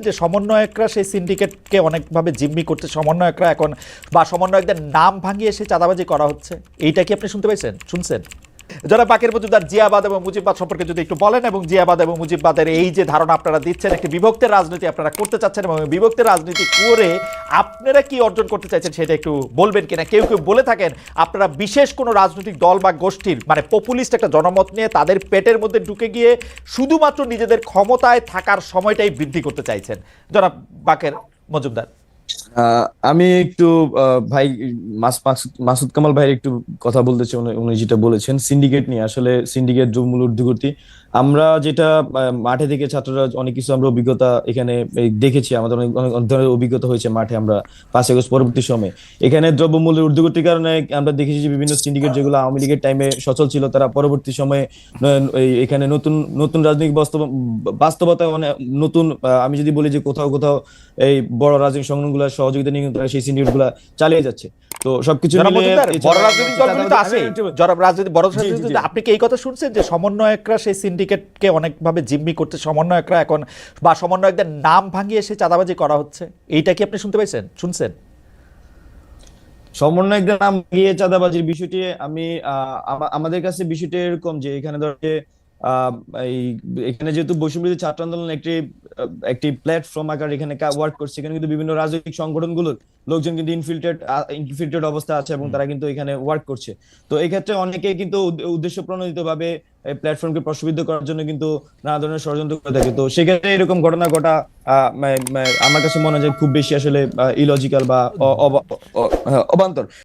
যে সমন্বয়করা সেই সিন্ডিকেটকে অনেকভাবে জিম্মি করছে, সমন্বয়করা এখন বা সমন্বয়কদের নাম ভাঙিয়ে সেই চাঁদাবাজি করা হচ্ছে, এইটা কি আপনি শুনতে পাইছেন, শুনছেন? যারা বাকের মজুমদার জিয়াবাদ এবং মুজিববাদ সম্পর্কে যদি একটু বলেন, এবং জিয়াবাদ এবং মুজিববাদের এই যে ধারণা আপনারা দিচ্ছেন, একটি বিভক্তের রাজনীতি আপনারা করতে চাচ্ছেন, এবং বিভক্তের রাজনীতি করে আপনারা কি অর্জন করতে চাইছেন সেটা একটু বলবেন কিনা? কেউ কেউ বলে থাকেন আপনারা বিশেষ কোনো রাজনৈতিক দল বা গোষ্ঠীর মানে পপুলিস্ট একটা জনমত নিয়ে তাদের পেটের মধ্যে ঢুকে গিয়ে শুধুমাত্র নিজেদের ক্ষমতায় থাকার সময়টাই বৃদ্ধি করতে চাইছেন। জনাব বাকের মজুমদার। আমি একটু ভাই মাসুদ কামাল ভাইয়ের একটু কথা বলতে চাই। উনি যেটা বলেছেন সিন্ডিকেট নিয়ে, আসলে সিন্ডিকেট মূল ঊর্ধ্বগতি আমরা যেটা মাঠে থেকে ছাত্ররা অনেক কিছু আমরা অভিজ্ঞতা এখানে দেখেছি, আমাদের অনেক অনেক অনেক ধরনের অভিজ্ঞতা হয়েছে মাঠে। আমরা 5 আগস্ট পরবর্তী সময়ে এখানে দ্রব্যমূল্যের ঊর্ধ্বগতির কারণে আমরা দেখেছি যে বিভিন্ন সিন্ডিকেট যেগুলো আওয়ামী লীগের টাইমে সচল ছিল, তারা পরবর্তী সময়ে এখানে নতুন নতুন রাজনৈতিক বাস্তবতা মানে নতুন আমি যদি বলি যে কোথাও কোথাও এই বড় রাজনৈতিক সংগঠনগুলোর সহযোগিতা নিয়ে তারা সেই সিন্ডিকেট গুলা চালিয়ে যাচ্ছে। তো সবকিছু মিলিয়ে বড় রাজনৈতিক দলগুলো তো আছে, বড় রাজনৈতিক, আপনি কি এই কথা শুনছেন যে সমন্বয়করা সেই সিন্ডিকেটকে অনেকভাবে জিম্মি করছে, সমন্বয়করা এখন বা সমন্বয়কদের নাম ভাঙিয়ে সেই চাঁদাবাজি করা হচ্ছে, এইটা কি আপনি শুনতে পাইছেন, শুনছেন? সমন্বয়কদের নাম গিয়ে চাঁদাবাজির বিষয়টি আমি আমাদের কাছে বিষয়টি এরকম যে এখানে ধরো যে আহ, এই এখানে যেহেতু বৈষম্যবিরোধী ছাত্র আন্দোলন একটি একটি প্ল্যাটফর্ম আকার এখানে ওয়ার্ক করছে, এখানে কিন্তু বিভিন্ন রাজনৈতিক সংগঠনগুলোর লোকজন কিন্তু ইনফিল্ট্রেট অবস্থা আছে এবং তারা কিন্তু এখানে ওয়ার্ক করছে। তো এই ক্ষেত্রে অনেকেই কিন্তু উদ্দেশ্য প্রণোদিত ভাবে এই প্ল্যাটফর্মকে প্রশ্নবিদ্ধ করার জন্য কিন্তু নানা ধরনের ষড়যন্ত্র করে থাকে। তো সেক্ষেত্রে এরকম ঘটনা ঘটা আমার কাছে মনে হয় যে খুব বেশি আসলে ইলজিক্যাল বা অবান্তর।